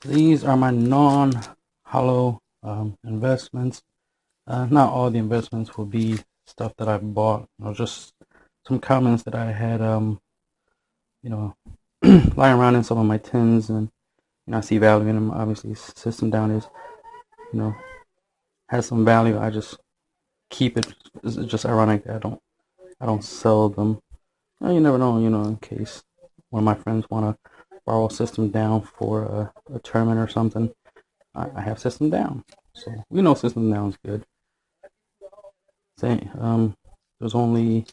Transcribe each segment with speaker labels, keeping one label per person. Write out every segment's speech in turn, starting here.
Speaker 1: These are my non-hollow investments. Not all the investments will be stuff that I bought, or just some comments that I had, you know, lying around in some of my tins, and I see value in them. Obviously, System Down is, you know, has some value. I just keep it. It's just ironic that I don't sell them. Well, you never know, in case one of my friends want to borrow a System Down for a tournament or something. I have System Down, so we know System Down's good. Say, there's only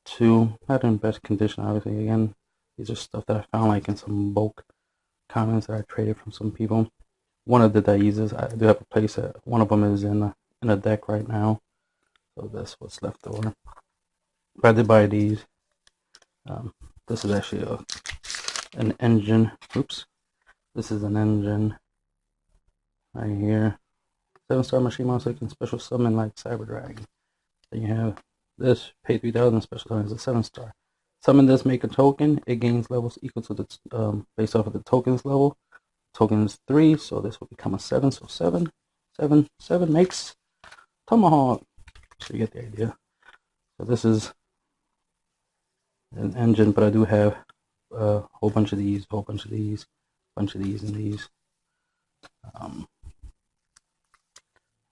Speaker 1: two, not in best condition, obviously. Again, these are stuff that I found like in some bulk comments that I traded from some people. One of the diezes, I do have a place that one of them is in a deck right now, so that's what's left over. But I did buy these. This is actually an engine. Oops, this is an engine right here. 7-star machine monster can special summon like Cyber Dragon. Then you have this, pay 3,000, special summon is a 7-star. Summon this, make a token. It gains levels equal to the based off of the tokens level. Token is 3, so this will become a 7. So 7, 7, 7 makes Tomahawk. So you get the idea. So this is an engine, but I do have a whole bunch of these, a bunch of these, and these.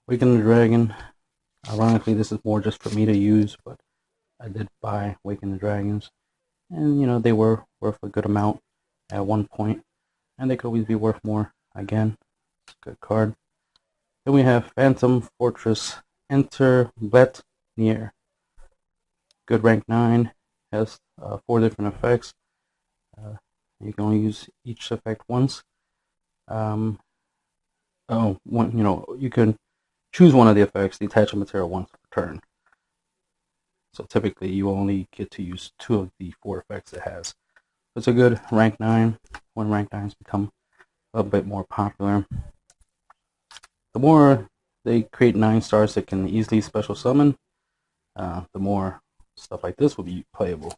Speaker 1: Waken the Dragon. Ironically, this is more just for me to use, but I did buy Waken the Dragons, and they were worth a good amount at one point, and they could always be worth more again. It's a good card. Then we have Phantom Fortress Enter Near. Good rank 9, has 4 different effects. You can only use each effect once. You can choose one of the effects, detach a material once per turn. So typically you only get to use 2 of the 4 effects it has. It's a good rank 9 when rank 9s become a bit more popular. The more they create 9 stars that can easily special summon, the more stuff like this will be playable.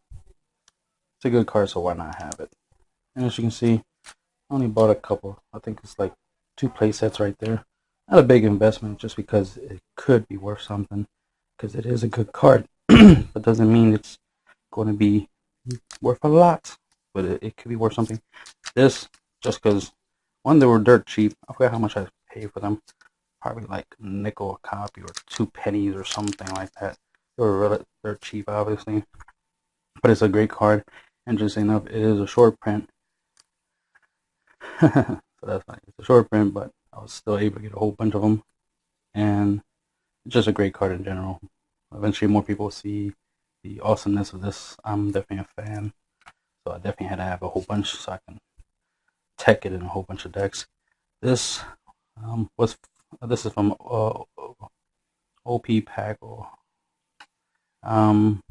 Speaker 1: It's a good card, so why not have it? And as you can see, I only bought a couple. I think it's like 2 play sets right there. Not a big investment, just because it could be worth something, because it is a good card. But doesn't mean it's going to be worth a lot, but it could be worth something. This, just because, one, they were dirt cheap. I forgot how much I paid for them. Probably like a nickel a copy or 2 pennies or something like that. They were really dirt cheap, obviously, but it's a great card. Interesting enough, it is a short print. So that's fine. It's a short print, but I was still able to get a whole bunch of them, and it's just a great card in general. Eventually, more people will see the awesomeness of this. I'm definitely a fan, so I definitely had to have a whole bunch so I can tech it in a whole bunch of decks. This this is from OP Pack, and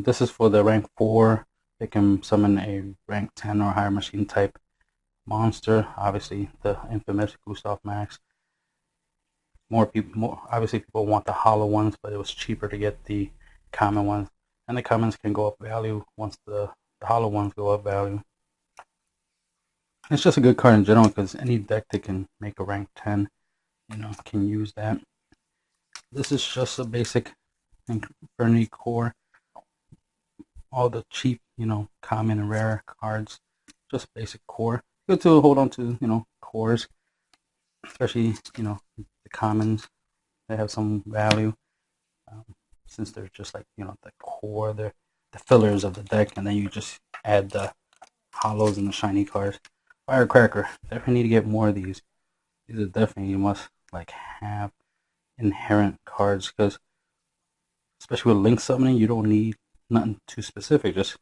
Speaker 1: this is for the rank 4. They can summon a rank 10 or higher machine type monster. Obviously, the infamous Gustav Max. Obviously, people want the hollow ones, but it was cheaper to get the common ones, and the commons can go up value once the hollow ones go up value. It's just a good card in general, because any deck that can make a rank 10, can use that. This is just a basic Infinity Core. All the cheap, common and rare cards, just basic core. Good to hold on to, cores, especially, the commons. They have some value, since they're just like, the core, they're the fillers of the deck, and then you just add the hollows and the shiny cards. Firecracker, definitely need to get more of these. These are definitely, you must like have inherent cards, because especially with link summoning, you don't need nothing too specific, just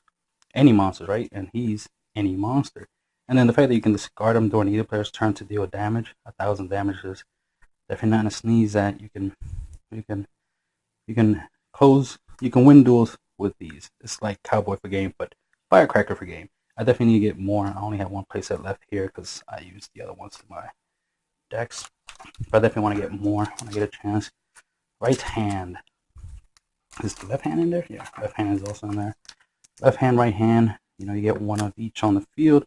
Speaker 1: any monster, right? And he's any monster. And then the fact that you can discard him during either player's turn to deal damage, 1,000 damage, is definitely not to sneeze at. You can win duels with these. It's like Cowboy for game, but Firecracker for game. I definitely need to get more. I only have one playset left here because I used the other ones in my decks. But I definitely want to get more when I get a chance. Right hand. Is the left hand in there? Yeah, left hand is also in there. Left hand, right hand. You get one of each on the field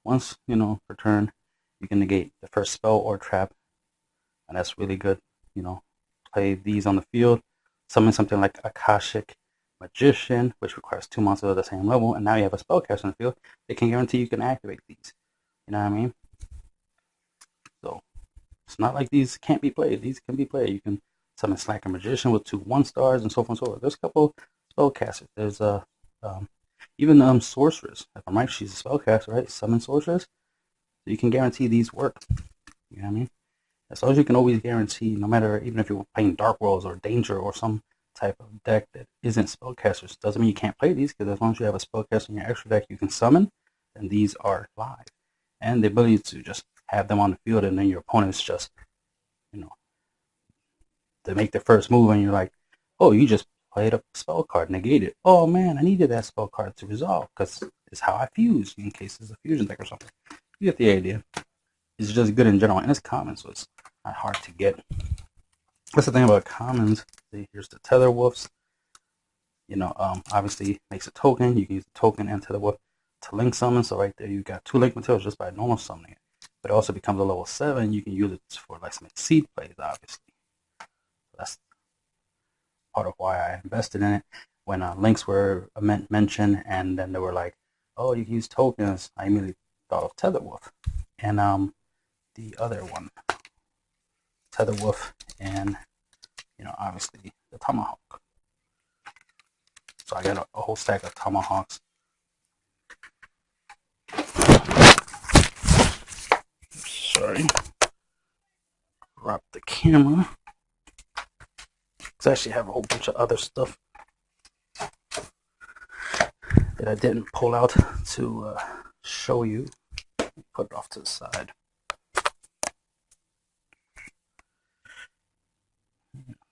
Speaker 1: once, per turn. You can negate the first spell or trap, and that's really good. You know, play these on the field, summon something like Akashic Magician, which requires 2 monsters of the same level, and now you have a spellcaster in the field. They can guarantee you can activate these. You know what I mean? So it's not like these can't be played. These can be played. You can summon Slacker Magician with 2 1-stars and so forth and so forth. There's a couple spellcasters. There's even Sorceress. If I'm right, she's a spellcaster, right? Summon Sorceress. So you can guarantee these work. You know what I mean? As long as you can always guarantee, no matter, even if you're playing Dark Worlds or Danger or some type of deck that isn't spellcasters, doesn't mean you can't play these, because as long as you have a spellcaster in your extra deck you can summon, then these are live. And the ability to just have them on the field, and then your opponent's just, you know, to make the first move, and you're like, oh, you just played a spell card, negate it. Oh man, I needed that spell card to resolve, because it's how I fuse, in case it's a fusion deck or something. You get the idea. It's just good in general, and it's common, so it's not hard to get. That's the thing about commons. See, here's the Tether Wolves. You know, obviously makes a token. You can use the token and Tether Wolf to link summon. So right there, you got 2 link materials just by normal summoning it. But it also becomes a level 7. You can use it for like some seed plays, obviously. That's part of why I invested in it. When links were mentioned, and then they were like, "Oh, you can use tokens," I immediately thought of Tether Wolf, and the other one, Tether Wolf, and obviously the Tomahawk. So I got a whole stack of Tomahawks. Sorry, drop the camera. I actually have a whole bunch of other stuff that I didn't pull out to show you. Put it off to the side.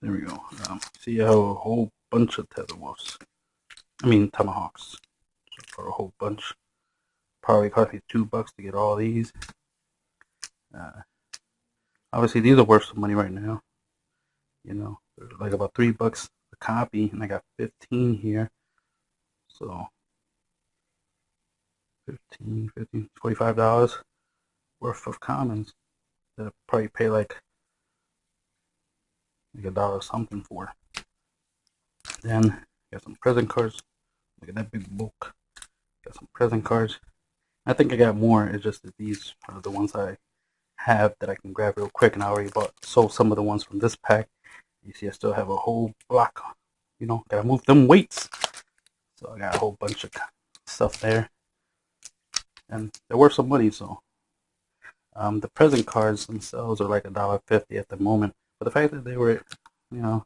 Speaker 1: There we go. See, I have a whole bunch of Tether Wolves. I mean, Tomahawks. So for a whole bunch. Probably cost me $2 to get all these. Obviously, these are worth some money right now. You know, they're like about $3 a copy, and I got 15 here. So, $45 worth of commons that I probably pay like $1 something for. Then got some present cards. Look at that big book. Got some present cards. I think I got more. It's just that these are the ones I have that I can grab real quick, and I already sold some of the ones from this pack. You see, I still have a whole block. You know, gotta move them weights. So I got a whole bunch of stuff there, and they're worth some money. So the present cards themselves are like $1.50 at the moment. But the fact that they were, I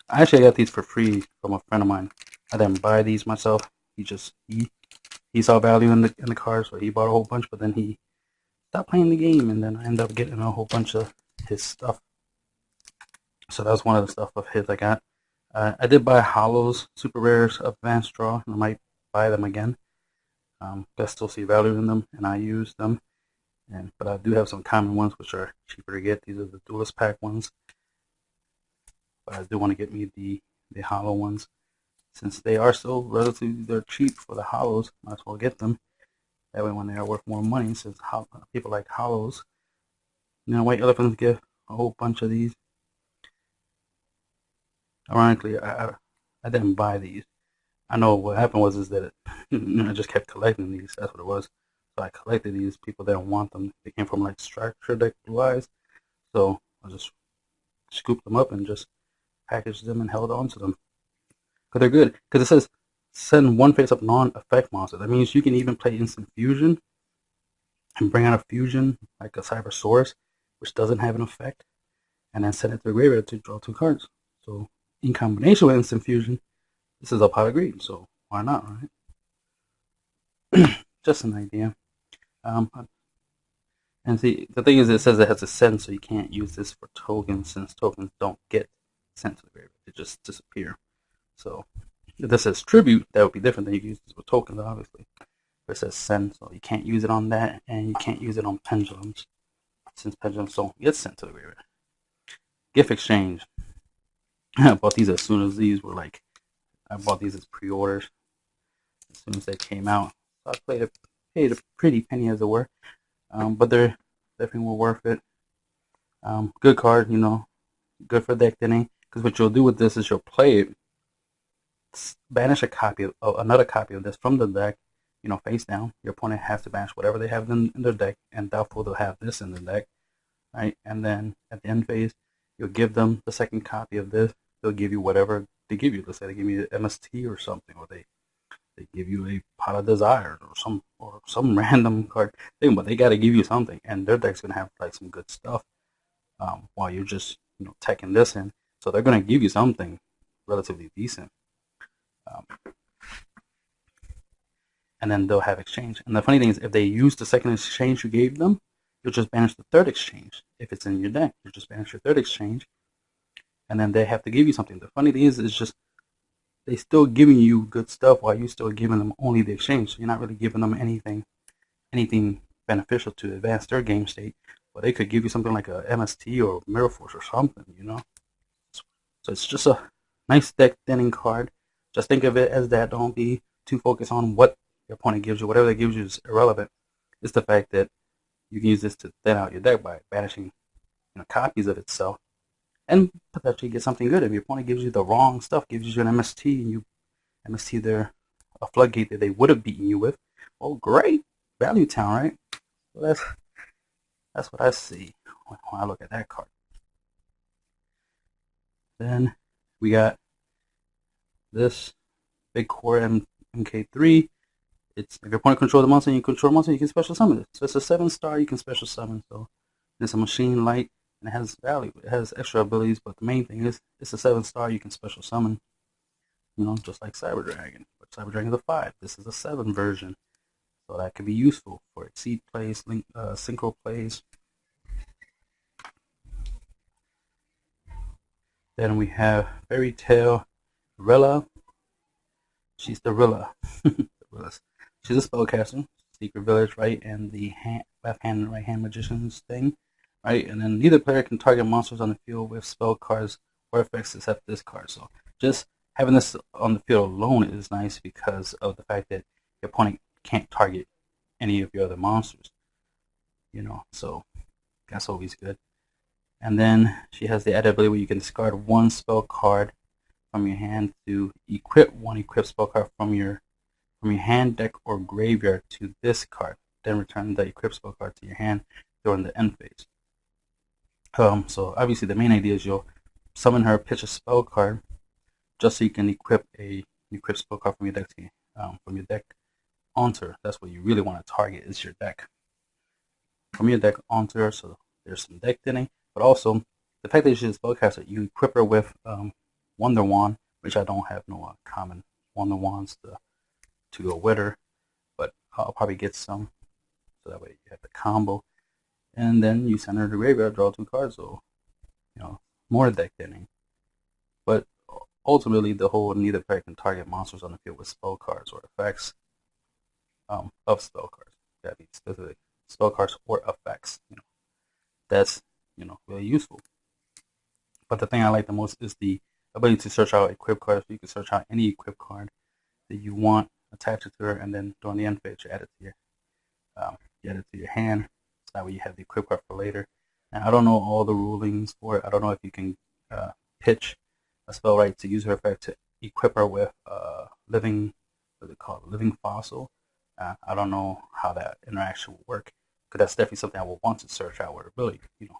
Speaker 1: actually got these for free from a friend of mine. I didn't buy these myself. He saw value in the cards, so he bought a whole bunch. But then he stopped playing the game, and then I ended up getting a whole bunch of his stuff. So that was one of the stuff of his I got. I did buy Hollows, Super Rares, Advanced Draw, and I might buy them again. I still see value in them, and I use them. But I do have some common ones which are cheaper to get. These are the Duelist Pack ones. But I do want to get me the Hollow ones. Since they are still relatively, they're cheap for the Hollows, might as well get them. That way when they are worth more money, since people like Hollows. White Elephants give a whole bunch of these. Ironically, I didn't buy these. I know what happened was that I just kept collecting these. That's what it was. So I collected these. People didn't want them. They came from like Structure Deck Blue Eyes. So I just scooped them up and just packaged them and held on to them. Because they're good. Because it says send one face-up non-effect monster. That means you can even play Instant Fusion and bring out a fusion like a Cybersaurus, which doesn't have an effect, and then send it to the graveyard to draw 2 cards. So in combination with Instant Fusion, this is a pile of green, so why not, right? Just an idea. And see, the thing is, it says it has a send, so you can't use this for tokens, since tokens don't get sent to the graveyard. They just disappear. So if this says tribute, that would be different. Than you can use this with tokens, obviously. But it says send, so you can't use it on that, and you can't use it on pendulums, since pendulums don't get sent to the graveyard. Gift exchange. I bought these as soon as these were like, I bought these as pre-orders as soon as they came out. So I paid a pretty penny as it were. but they're definitely worth it. Good card, you know, good for deck thinning. Because what you'll do with this is you'll play it, banish a copy of another copy of this from the deck, you know, face down. Your opponent has to banish whatever they have in their deck, and therefore they'll have this in the deck, right? And then at the end phase, you'll give them the second copy of this. They'll give you whatever they give you. Let's say they give you MST or something, or they give you a pot of desires or some random card thing, but they got to give you something, and their deck's gonna have like some good stuff. While you're just, you know, teching this in, so they're gonna give you something relatively decent. Um, and then they'll have exchange. And the funny thing is, if they use the second exchange you gave them, you'll just banish the third exchange. If it's in your deck, you'll just banish your third exchange, and then they have to give you something. The funny thing is, it's just they still giving you good stuff while you still giving them only the exchange. So you're not really giving them anything beneficial to advance their game state. But they could give you something like a MST or Mirror Force or something, you know. So it's just a nice deck thinning card. Just think of it as that. Don't be too focused on what your opponent gives you. Whatever they gives you is irrelevant. It's the fact that you can use this to thin out your deck by banishing, you know, copies of itself, and potentially get something good. If your opponent gives you the wrong stuff, gives you an MST, and you MST their a floodgate that they would have beaten you with, well, great, value town, right? So that's what I see when I look at that card. Then we got this big core MK3. It's if your opponent controls the monster and you control the monster, you can special summon it. So it's a 7-star you can special summon. So it's a machine light and it has value. It has extra abilities, but the main thing is it's a 7-star you can special summon. You know, just like Cyber Dragon. But Cyber Dragon is a 5. This is a 7 version. So that could be useful for Exceed plays, Synchro plays. Then we have Fairy Tale Rilla. She's the Rilla. She's a spellcaster. Secret Village, right? And the left hand and right hand magician's thing, right? And then neither player can target monsters on the field with spell cards or effects except this card. So just having this on the field alone is nice because of the fact that your opponent can't target any of your other monsters. You know, so that's always good. And then she has the added ability where you can discard one spell card from your hand to equip one equipped spell card from your hand, deck, or graveyard to this card. Then return the equipped spell card to your hand during the end phase. So obviously the main idea is you'll summon her, pitch a spell card, just so you can equip a equipped spell card from your deck onto her. That's what you really want to target is your deck. From your deck onto her, so there's some deck thinning, but also the fact that she's a spellcaster, you equip her with Wonder Wand, which I don't have no common Wonder Wands to go with her, but I'll probably get some, so that way you have the combo. And then you send her to the graveyard, draw 2 cards, so, you know, more deck thinning. But ultimately, the whole neither player can target monsters on the field with spell cards or effects of spell cards. That means specific spell cards or effects. You know, that's, you know, really useful. But the thing I like the most is the ability to search out equip cards. So you can search out any equip card that you want, attach it to her, and then during the end phase, you add it to your hand. So that way you have the equip card for later. And I don't know all the rulings for it. I don't know if you can pitch a spell right to use her effect to equip her with living, what's it called, living fossil. I don't know how that interaction will work, because that's definitely something I will want to search out with her ability. You know,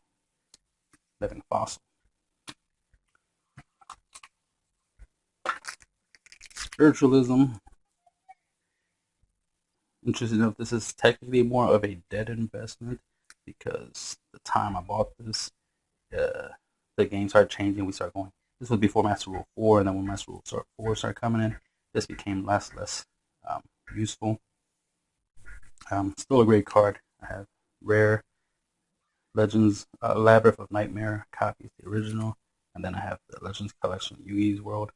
Speaker 1: living fossil. Spiritualism. Interesting enough, this is technically more of a dead investment because the time I bought this, the game started changing. We started going. This was before Master Rule 4, and then when Master Rule 4 started coming in, this became less useful. Still a great card. I have rare Legends Labyrinth of Nightmare copies, the original, and then I have the Legends Collection Yugioh's World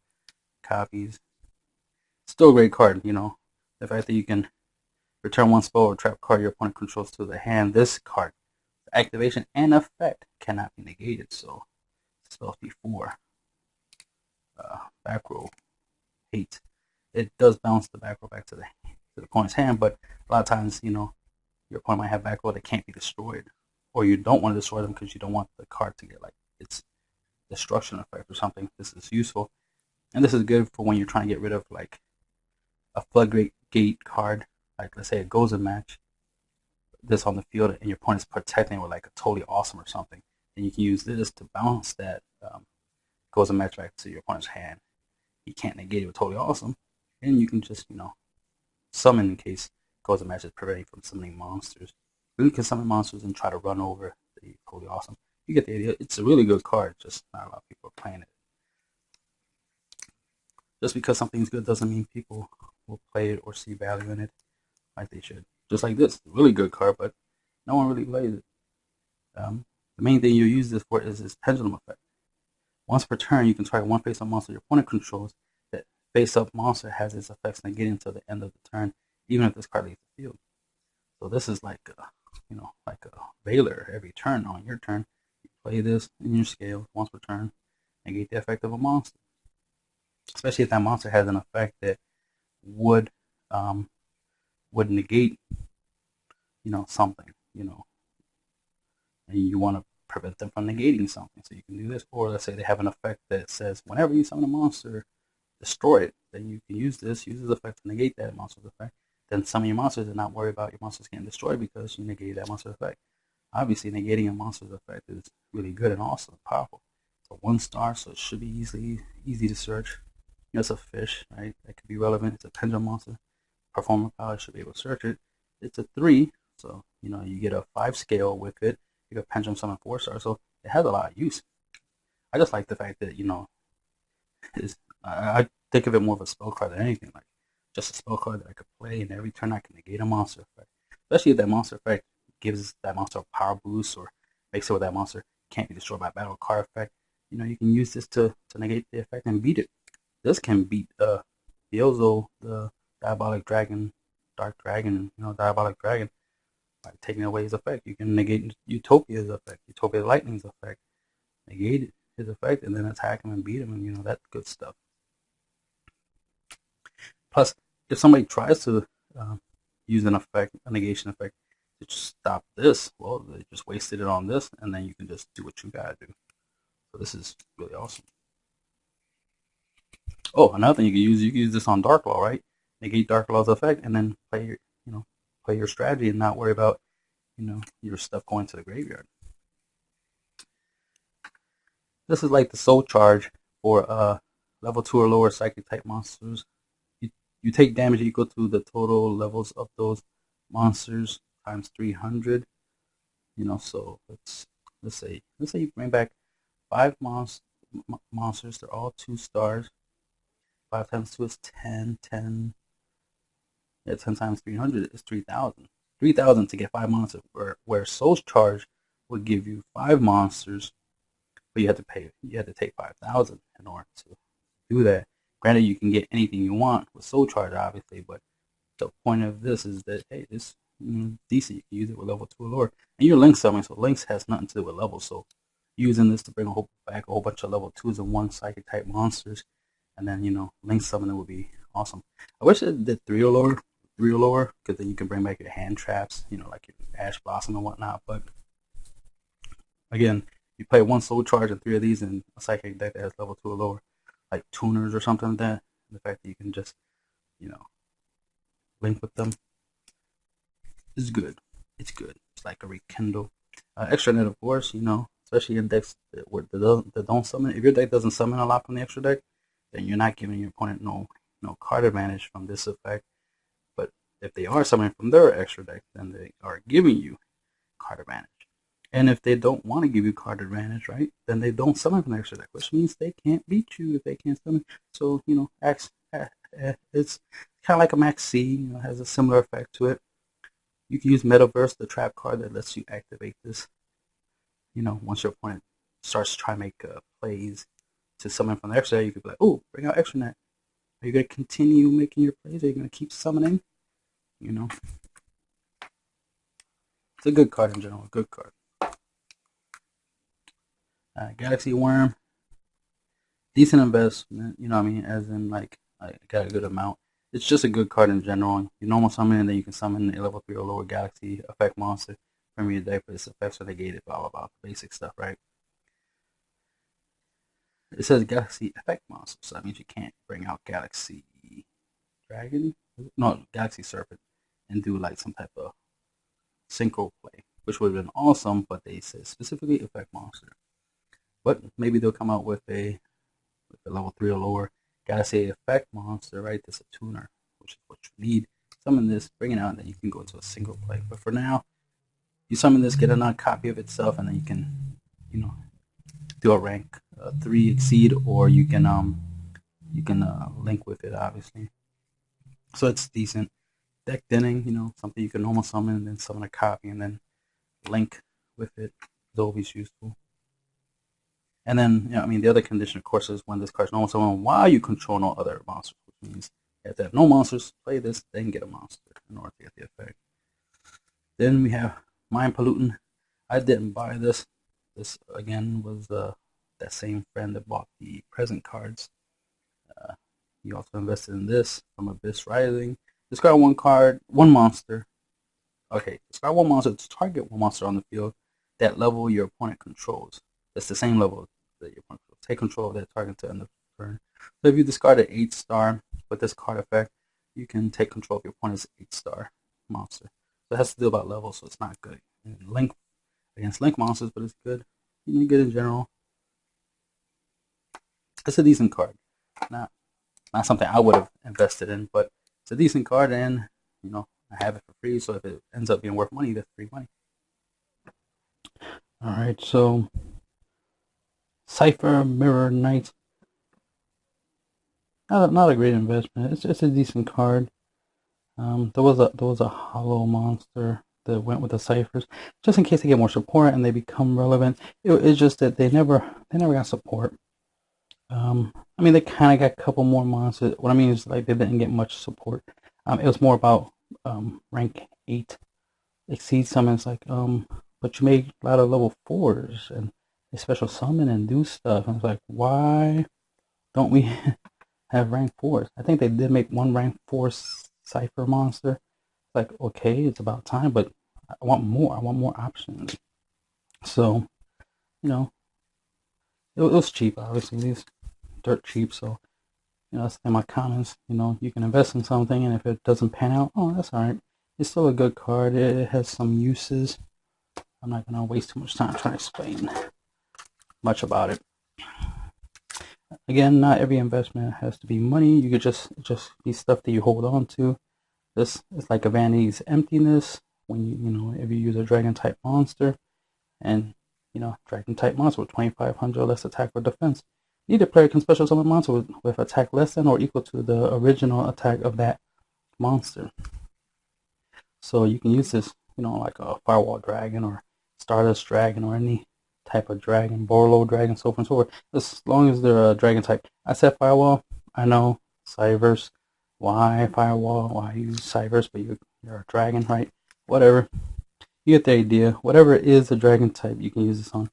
Speaker 1: copies. Still a great card, you know. The fact that you can return one spell or trap card your opponent controls to the hand. This card, the activation and effect cannot be negated. So spells before back row hate. It does bounce the back row back to the opponent's hand, but a lot of times, you know, your opponent might have back row that can't be destroyed, or you don't want to destroy them because you don't want the card to get like its destruction effect or something. This is useful, and this is good for when you're trying to get rid of like a floodgate card, like let's say it goes a match, this on the field, and your opponent's protecting it with like a totally awesome or something, and you can use this to bounce that goes a match back to your opponent's hand. You can't negate it with totally awesome, and you can just summon in case goes a match is preventing from summoning monsters. Really can summon monsters and try to run over the totally awesome. You get the idea. It's a really good card, just not a lot of people are playing it. Just because something's good doesn't mean people will play it or see value in it like they should. Just like this, really good card, but no one really plays it. The main thing you use this for is this pendulum effect. Once per turn, you can target one face-up monster your opponent controls. That face-up monster has its effects negated until the end of the turn, even if this card leaves the field. So this is like like a Veiler every turn. On your turn, you play this in your scale once per turn, negate the effect of a monster. Especially if that monster has an effect that would negate something, and you want to prevent them from negating something. So you can do this. Or let's say they have an effect that says whenever you summon a monster, destroy it. Then you can use this effect to negate that monster's effect. Then summon your monsters and not worry about your monsters getting destroyed because you negated that monster's effect. Obviously, negating a monster's effect is really good and awesome, powerful. It's a 1-star, so it should be easy to search. It's a fish, right? That could be relevant. It's a pendulum monster. Performer power should be able to search it. It's a 3, so you get a 5 scale with it. You got pendulum summon 4-star, so it has a lot of use. I just like the fact that I think of it more of a spell card than anything. Like just a spell card that I could play, and every turn I can negate a monster effect. Especially if that monster effect gives that monster a power boost or makes it where that monster can't be destroyed by a battle card effect. You can use this to negate the effect and beat it. This can beat Yugioh, the Diabolic Dragon, Dark Dragon, Diabolic Dragon, by taking away his effect. You can negate Utopia's effect, Utopia Lightning's effect, negate his effect, and then attack him and beat him, and that's good stuff. Plus, if somebody tries to use an effect, a negation effect, to just stop this, well, they just wasted it on this, and then you can just do what you gotta do. So this is really awesome. Oh, another thing you can use this on Dark Law, right? Negate Dark Law's effect, and then play your strategy and not worry about your stuff going to the graveyard. This is like the soul charge for level 2 or lower psychic type monsters. You take damage equal to the total levels of those monsters times 300. So let's say you bring back 5 monsters. They're all 2 stars. 5 times 2 is 10. 10 times 300 is 3,000. 3,000 to get 5 monsters. Where Soul's Charge would give you 5 monsters, but you have to take 5,000 in order to do that. Granted, you can get anything you want with Soul Charge, obviously, but the point of this is that hey, this decent. You can use it with level 2 or lower, and you're link summoning, so links has nothing to do with levels. So using this to bring back a whole bunch of level 2s and 1 psychic type monsters, and then link summoning would be awesome. I wish it did 3 or lower, because then you can bring back your hand traps, like your Ash Blossom and whatnot. But again, you play 1 Soul Charge and 3 of these in a psychic deck that has level 2 or lower, like tuners or something like that. The fact that you can just link with them is good. It's good. It's like a rekindle. Extra net, of course, especially in decks that don't summon. If your deck doesn't summon a lot from the extra deck, then you're not giving your opponent no card advantage from this effect. But if they are summoning from their extra deck, then they are giving you card advantage. And if they don't want to give you card advantage, right, then they don't summon from the extra deck, which means they can't beat you if they can't summon. So, it's kind of like a Max C, has a similar effect to it. You can use Metaverse, the trap card that lets you activate this, once your opponent starts trying to make plays to summon from the extra deck. You could be like, oh, bring out extra net. Are you going to continue making your plays? Are you going to keep summoning? It's a good card in general, a good card. Galaxy Worm, decent investment, as in like I got a good amount. It's just a good card in general. You normal summon, and then you can summon a level 3 or lower Galaxy effect monster from your deck, but its effects are negated, blah blah blah, basic stuff, right? It says Galaxy effect monster, so that means you can't bring out Galaxy Dragon, no, Galaxy Serpent, and do like some type of synchro play, which would have been awesome, but they said specifically effect monster. But maybe they'll come out with a level 3 or lower Galaxy effect monster, right? That's a tuner, which is what you need. Summon this, bring it out, and then you can go to a single play. But for now, you summon this, get another copy of itself, and then you can, do a rank 3 exceed, or you can link with it, obviously. So it's decent. Deck thinning, something you can normal summon and then summon a copy and then link with it is always useful. And then, the other condition, of course, is when this card's normal summon while you control no other monsters, which means you have to have no monsters, play this, then get a monster in order to get the effect. Then we have Mind Pollutant. I didn't buy this. This, again, was that same friend that bought the present cards. He also invested in this from Abyss Rising. Discard one card, one monster. Okay, discard one monster to target one monster on the field that level your opponent controls. That's the same level that your opponent controls. Take control of that target to end the turn. So if you discard an 8-star with this card effect, you can take control of your opponent's 8-star monster. So it has to do about level, so it's not good. And link against link monsters, but it's good. Good in general. It's a decent card. Not something I would have invested in, but it's a decent card, and I have it for free. So if it ends up being worth money, that's free money. All right, so Cypher Mirror Knight. Not a great investment. It's just a decent card. There was a hollow monster that went with the ciphers, just in case they get more support and they become relevant. It's just that they never got support. They kind of got a couple more monsters. What I mean is, like, they didn't get much support. It was more about rank 8 exceed summons, like, but you make a lot of level 4s and a special summon and do stuff. And it's like, why don't we have rank 4s? I think they did make one rank 4 Cypher monster. Like, okay, it's about time, but I want more. I want more options. So, it was cheap, obviously. These dirt cheap, so that's in my comments. You can invest in something, and if it doesn't pan out, oh, that's alright. It's still a good card. It has some uses. I'm not gonna waste too much time trying to explain much about it. Again, not every investment has to be money. You could just be stuff that you hold on to. This is like a Vanity's Emptiness when if you use a dragon type monster, and dragon type monster with 2500 less attack or defense. Neither player can special summon monster with attack less than or equal to the original attack of that monster. So you can use this, like a Firewall Dragon or Stardust Dragon or any type of dragon, Borlo Dragon, so forth and so forth. As long as they're a dragon type. I said Firewall. I know, Cyverse. Why Firewall? Why use Cyverse? But you're a dragon, right? Whatever. You get the idea. Whatever it is a dragon type, you can use this on.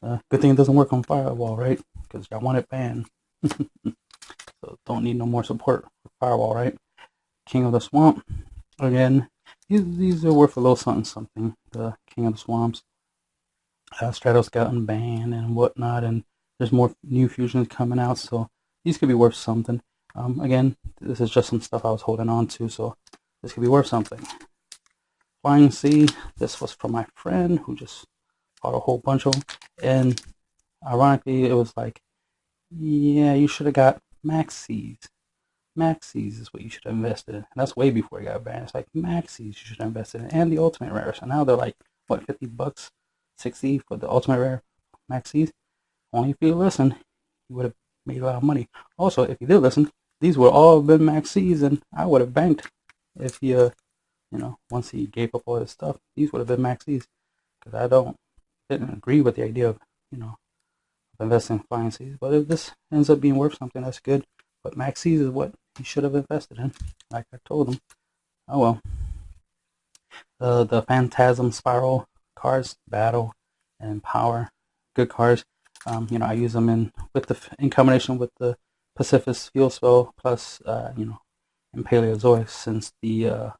Speaker 1: Good thing it doesn't work on Firewall, right? Because y'all want it banned. So don't need no more support for Firewall, right? King of the Swamp. Again, these are worth a little something. The King of the Swamps. Stratos gotten banned and whatnot, and there's more new fusions coming out, so these could be worth something. Again, this is just some stuff I was holding on to, so this could be worth something. Flying Sea. This was from my friend who just bought a whole bunch of them, and ironically, it was like, yeah, you should have got Maxis. Maxis is what you should have invested in. And that's way before it got banned. It's like Maxis you should have invested in, and the Ultimate Rare. So now they're like, what, $50, $60 for the Ultimate Rare Maxis? Only if you listen, you would have made a lot of money. Also, if you did listen, these would all have been Maxis, and I would have banked if he, once he gave up all his stuff. These would have been Maxis, because I didn't agree with the idea of, investing in Flying Seas. But if this ends up being worth something, that's good. But Maxis is what he should have invested in, like I told him. Oh well. The Phantasm Spiral cards, Battle and Power, good cards. I use them in combination with the Pacifist Fuel Spell plus in Paleozoic, since the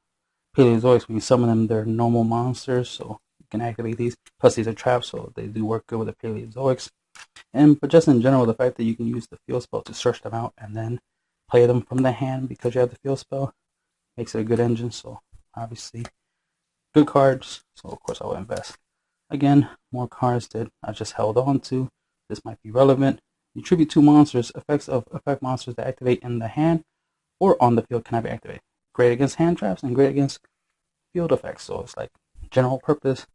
Speaker 1: Paleozoics, when you summon them, they're normal monsters, so you can activate these. Plus, these are traps, so they do work good with the Paleozoics. But just in general, the fact that you can use the field spell to search them out and then play them from the hand because you have the field spell makes it a good engine. So obviously, good cards. So of course I will invest. Again, more cards that I just held on to. This might be relevant. You tribute 2 monsters. Effects of effect monsters that activate in the hand or on the field cannot be activated. Great against hand traps and great against field effects. So it's like general purpose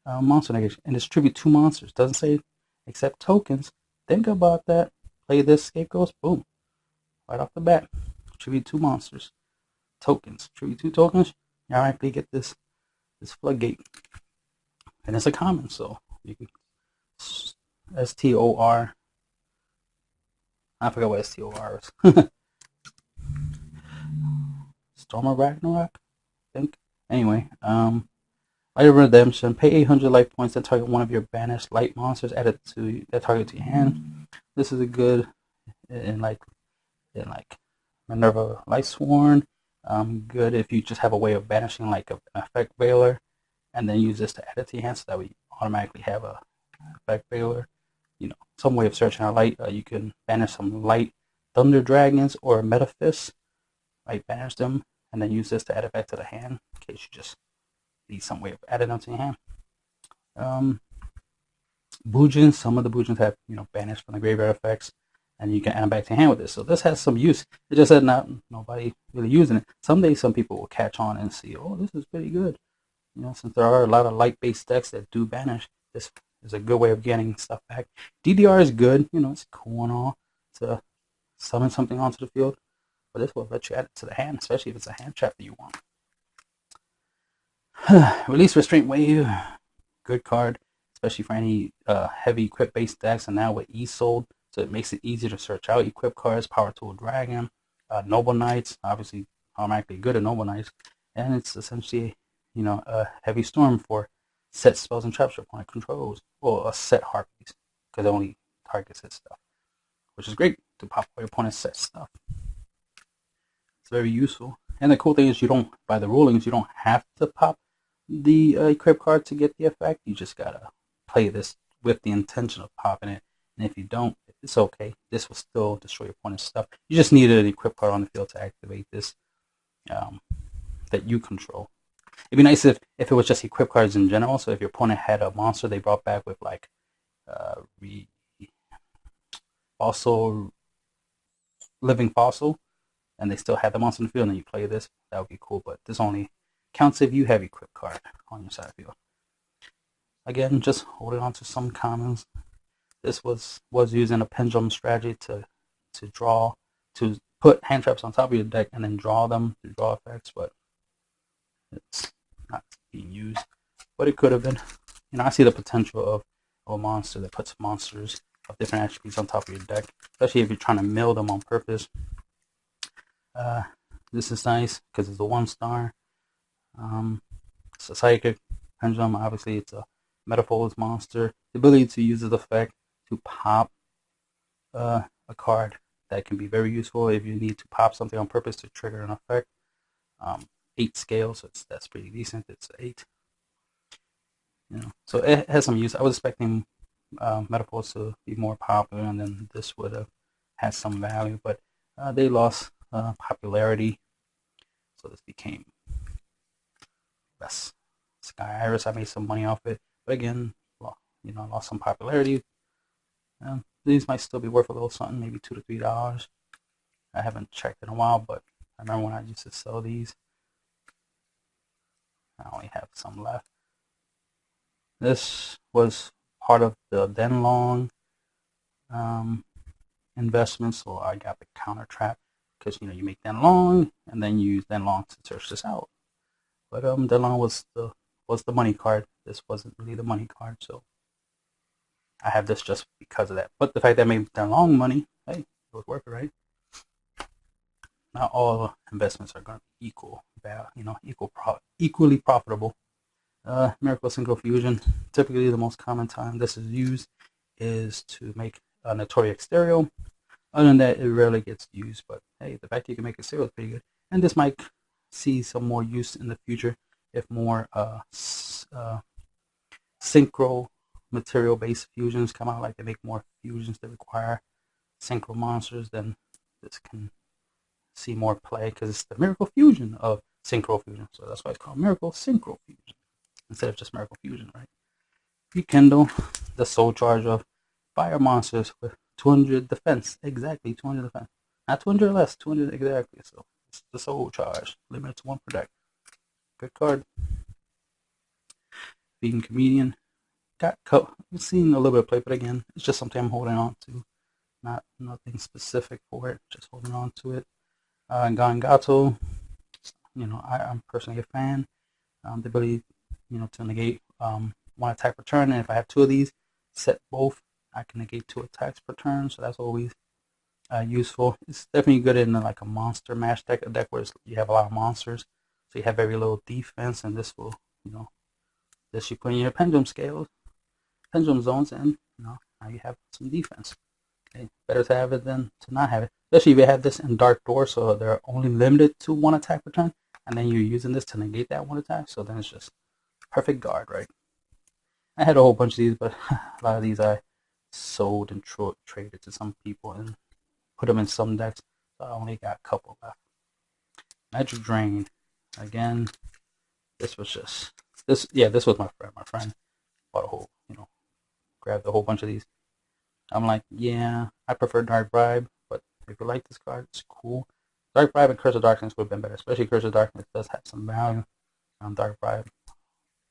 Speaker 1: monster negation. And it's tribute 2 monsters. Doesn't say except tokens. Think about that. Play this scapegoats. Boom. Right off the bat. Tribute 2 monsters. Tokens. Tribute 2 tokens. You automatically get this floodgate. And it's a common, so you can STOR. I forgot what STOR is. Storm of Ragnarok, I think. Anyway, Light of Redemption. Pay 800 life points that target one of your banished light monsters added to that target to your hand. This is a good in like Minerva Lightsworn. Good if you just have a way of banishing like an effect veiler, and then use this to add it to your hand, so that way you automatically have a effect veiler. You know, some way of searching out light. You can banish some light thunder dragons or metaphys. Right, banish them, and then use this to add it back to the hand in case you just need some way of adding them to your hand. Boojins, some of the Boojins have banished from the graveyard effects, and you can add them back to your hand with this. So this has some use. It just said nobody really using it. Someday some people will catch on and see, oh, this is pretty good. Since there are a lot of light-based decks that do banish, this is a good way of getting stuff back. DDR is good. It's cool and all to summon something onto the field, but this will let you add it to the hand, especially if it's a hand trap that you want. Release Restraint Wave, good card, especially for any heavy equip-based decks, and now with E-Sold, so it makes it easier to search out equip cards. Power Tool Dragon, Noble Knights, obviously automatically good at Noble Knights, and it's essentially a heavy storm for set spells and traps your opponent controls, or a set harpies, because it only targets his stuff, which is great to pop all your opponent's set stuff. It's very useful. And the cool thing is, by the rulings, you don't have to pop the equip card to get the effect. You just gotta play this with the intention of popping it. And if you don't, it's okay. This will still destroy your opponent's stuff. You just need an equip card on the field to activate this that you control. It'd be nice if it was just equip cards in general. So if your opponent had a monster they brought back with like living fossil, and they still have the monster in the field, and you play this, that would be cool. But this only counts if you have equip card on your side field. Again, just holding on to some commons. This was using a pendulum strategy to put hand traps on top of your deck and then draw them to draw effects, but it's not being used. But it could have been. I see the potential of a monster that puts monsters of different attributes on top of your deck, especially if you're trying to mill them on purpose. This is nice because it's a 1-star. It's a psychic pendulum. Obviously, it's a Metaphors monster. The ability to use this effect to pop a card that can be very useful if you need to pop something on purpose to trigger an effect. 8 scale, so that's pretty decent. It's 8. So it has some use. I was expecting Metaphors to be more popular, and then this would have had some value, but they lost popularity, so this became less. Sky Iris, I made some money off it, but again, lost some popularity. These might still be worth a little something, maybe $2 to $3. I haven't checked in a while, but I remember when I used to sell these. I only have some left. This was part of the Denlong investment, so I got the counter trap because you make Denlong and then you use Denlong to search this out. But Denlong was the money card. This wasn't really the money card, so I have this just because of that. But the fact that I made Denlong money, hey, it was worth it, right? Not all investments are going to be equally profitable. Miracle Synchro Fusion. Typically, the most common time this is used is to make a Notori Exterior. Other than that, it rarely gets used. But hey, the fact you can make a serial is pretty good. and this might see some more use in the future if more synchro material based fusions come out, like they make more fusions that require synchro monsters, then this can see more play, because it's the miracle fusion of synchro fusion. So that's why it's called miracle synchro fusion instead of just miracle fusion, right? Rekindle the soul charge of fire monsters with 200 defense. Exactly, 200 defense. Not 200 less, 200 exactly. So it's the soul charge. Limit to 1 per deck. Good card. Being Comedian. I've seen a little bit of play, but again, it's just something I'm holding on to. Nothing specific for it, just holding on to it. Gangato, I'm personally a fan. The ability, to negate 1 attack per turn, and if I have 2 of these, set both, I can negate 2 attacks per turn, so that's always useful. It's definitely good in like a monster mash deck, a deck where you have a lot of monsters, so you have very little defense, and this will, this you put in your pendulum zones, and now you have some defense. Okay. Better to have it than to not have it, especially if you have this in Dark Door, so they're only limited to 1 attack per turn, and then you're using this to negate that 1 attack, so then it's just perfect guard, right? I had a whole bunch of these, but a lot of these I sold and traded to some people and put them in some decks, so I only got a couple left. Magic Drain. Again, this was my friend. My friend bought a whole, grabbed a whole bunch of these. I'm like, yeah, I prefer Dark Bribe, but if you like this card, it's cool. Dark Bribe and Curse of Darkness would have been better, especially Curse of Darkness does have some value. Dark Bribe,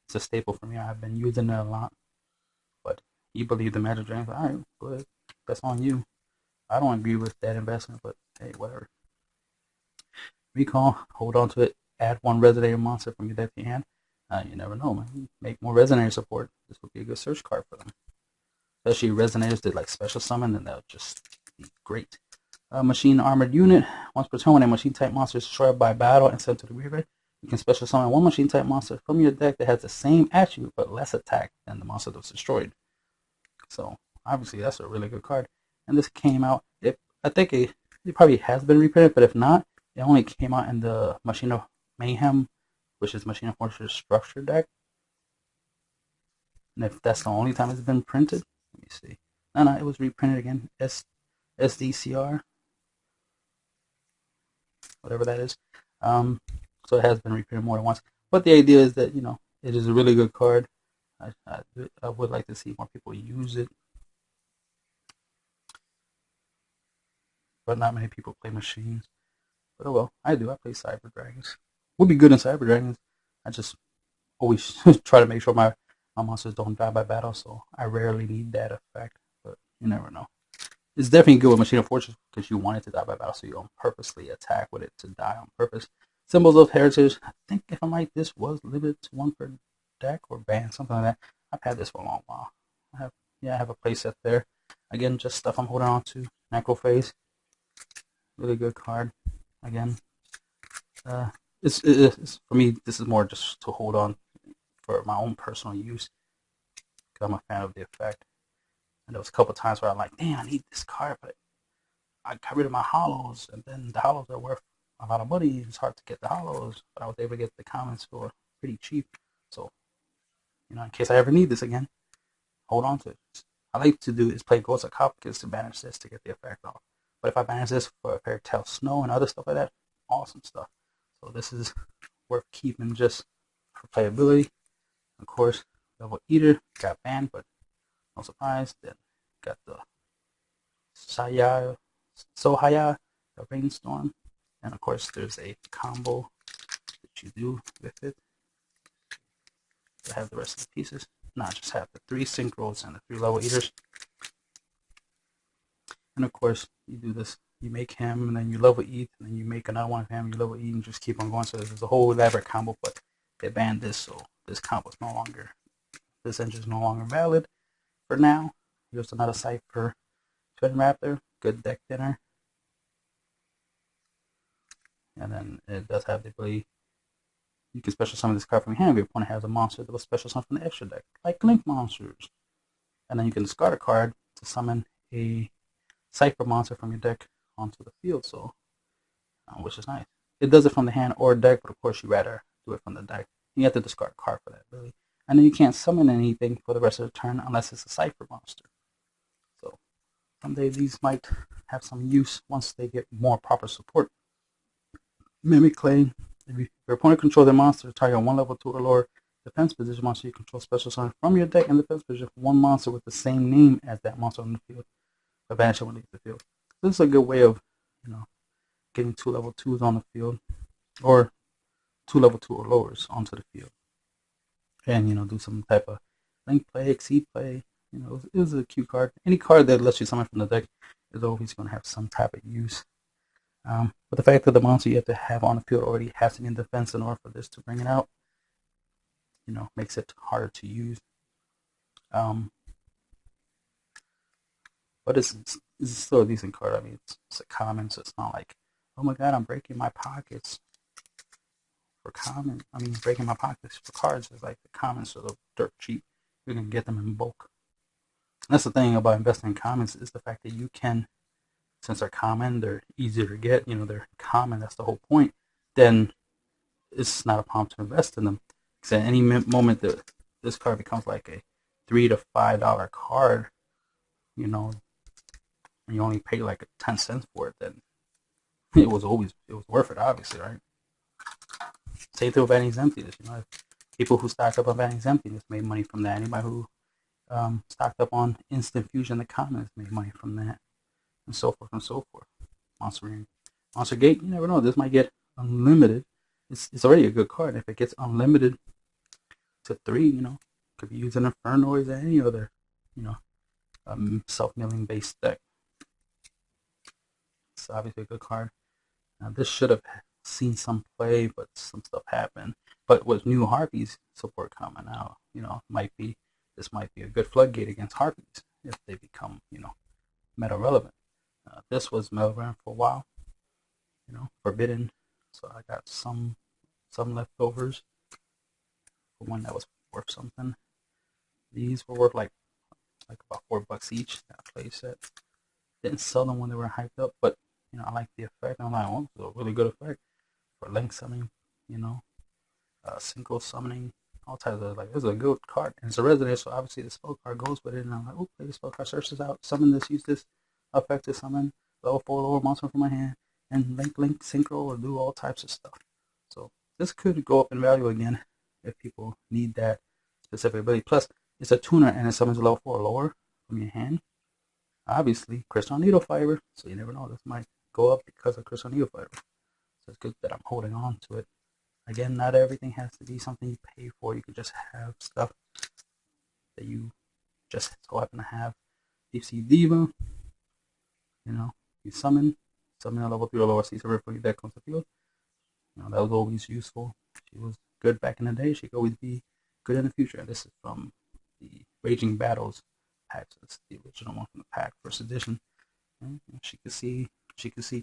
Speaker 1: it's a staple for me. I've been using it a lot. But you believe the Magic Drain, all right, good. That's on you. I don't agree with that investment, but hey, whatever. Recall, hold on to it. Add 1 Resonator monster from your deck to your hand. You never know, man. Make more Resonator support. This would be a good search card for them. Especially Resonators did like special summon, and that would just be great. Machine Armored Unit. Once per turn, when a machine type monster is destroyed by battle and sent to the graveyard, you can special summon 1 machine type monster from your deck that has the same attribute but less attack than the monster that was destroyed. So obviously that's a really good card. And this came out, I think it probably has been reprinted, but if not, it only came out in the Machine of Mayhem, which is Machine of Fortress Structure deck. And if that's the only time it's been printed, let me see. No, it was reprinted again. SDCR, whatever that is. So it has been reprinted more than once. But the idea is that, it is a really good card. I would like to see more people use it. But not many people play machines. But oh well, I do. I play Cyber Dragons. Would be good in Cyber Dragons. I just always try to make sure my monsters don't die by battle, so I rarely need that effect. But you never know. It's definitely good with Machine of Fortress because you want it to die by battle, so you don't purposely attack with it to die on purpose. Symbols of Heritage. I think if I'm right, this was limited to 1 per deck or ban, something like that. I've had this for a long while. I have a playset there. Again, just stuff I'm holding on to. Necrophase. Really good card. Again, it's for me. This is more just to hold on for my own personal use. Because I'm a fan of the effect. And there was a couple times where I'm like, damn, I need this card, but I got rid of my hollows, and then the hollows are worth a lot of money. It's hard to get the hollows, but I was able to get the commons for pretty cheap. So, in case I ever need this again, hold on to it. I like to do is play Ghosts of Copperkiss to banish this to get the effect off. But if I banish this for a Fairy Tale Snow and other stuff like that, awesome stuff. So this is worth keeping just for playability. Of course, Double Eater got banned, but no surprise. Then got the Sohaya, the Rainstorm. And of course, there's a combo that you do with it. I have the rest of the pieces. No, I just have the 3 Synchros and the 3 Level Eaters. And of course, you do this. You make him, and then you level eat, and then you make another one of him. You level eat, and just keep on going. So there's a whole elaborate combo, but they banned this, so this combo is no longer. This engine is no longer valid for now. Here's another site for Twin Raptor. Good deck dinner. And then it does have the ability. You can special summon this card from your hand if your opponent has a monster that was special summoned from the extra deck, like Link monsters. And then you can discard a card to summon a Cypher monster from your deck onto the field, so which is nice. it does it from the hand or deck, but of course you rather do it from the deck. You have to discard a card for that, really. And then you can't summon anything for the rest of the turn unless it's a Cipher monster. So someday these might have some use once they get more proper support. Mimic Clay. If your opponent controls their monster, target 1 level 2 or lower defense position monster you control special summon from your deck and defense position one monster with the same name as that monster on the field. But banish it when it leaves the field. This is a good way of, getting 2 level 2s on the field, or 2 level 2 or lowers onto the field. And, do some type of link play, exceed play. It was a cute card. Any card that lets you summon from the deck is always going to have some type of use. But the fact that the monster you have to have on the field already has to be in defense in order for this to bring it out, makes it harder to use. But it's still a decent card. I mean, it's a common, so it's not like, oh my god, I'm breaking my pockets for common. I mean, breaking my pockets for cards is like the commons are dirt cheap. You can get them in bulk. And that's the thing about investing in commons is the fact that you can, since they're common, they're easier to get. They're common. That's the whole point. Then it's not a problem to invest in them. Because at any moment that this card becomes like a $3 to $5 card, and you only pay like 10 cents for it, then it was worth it, obviously, right? Same thing with Vanny's Emptiness. People who stocked up on Vanny's Emptiness made money from that. Anybody who stocked up on Instant Fusion, the commons, made money from that, and so forth and so forth. Monster Gate, you never know. This might get unlimited. It's already a good card. If it gets unlimited to 3, could be used in Infernoids or any other, self-milling based deck. It's obviously a good card. Now this should have seen some play, but some stuff happened. But with new Harpies support coming out, this might be a good floodgate against Harpies if they become, meta relevant. This was meta relevant for a while, forbidden. So I got some leftovers for one that was worth something. These were worth like about $4 each. That play set. Didn't sell them when they were hyped up, but I like the effect. I'm like, oh, it's a really good effect for link summoning. Single summoning, all types of this is a good card, and it's a resonator. So obviously the spell card goes with it, and I'm like, oh, play the spell card, search this out, summon this, use this effect to summon level 4 lower monster from my hand, and link synchro or do all types of stuff. So this could go up in value again if people need that specific ability. Plus, it's a tuner and it summons level 4 or lower from your hand. Obviously, crystal needle fiber, so you never know. This might go up because of crystal needle fiber. So it's good that I'm holding on to it. Again, not everything has to be something you pay for. You could just have stuff that you just so happen to have. Deep Sea Diva, you summon a level 3 or lower sea server for your deck on the field. That was always useful. She was good back in the day. She could always be good in the future. This is from the Raging Battles pack. So it's the original one from the pack, first edition. And she could see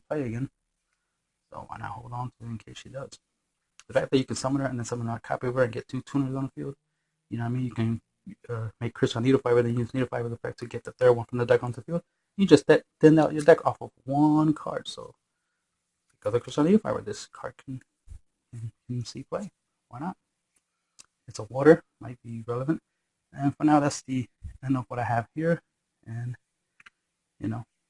Speaker 1: play again. So why not hold on to her in case she does? The fact that you can summon her and then summon a copy of her and get 2 tuners on the field, you can make crystal needle fiber, then use needle fiber effect to get the third one from the deck onto the field. You just thin out your deck off of one card. So because of crystal needle fiber, this card can see play. Why not? It's a water, might be relevant. And for now, that's the end of what I have here. And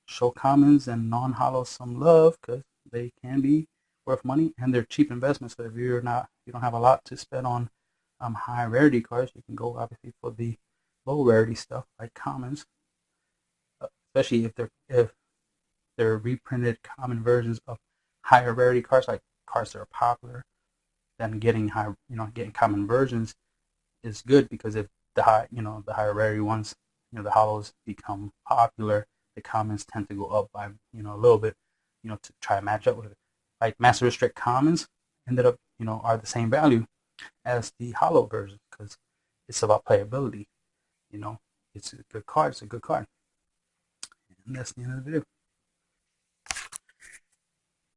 Speaker 1: show commons and non-hollows some love because they can be worth money and they're cheap investments. So if you don't have a lot to spend on high rarity cards, you can go obviously for the low rarity stuff like commons, especially if they're reprinted common versions of higher rarity cards, like cards that are popular. Then getting common versions is good because if the higher rarity ones, the hollows become popular, the commons tend to go up by a little bit, to try to match up with it. Like Master Restrict commons ended up are the same value as the hollow version because it's about playability. It's a good card. It's a good card. And that's the end of the video.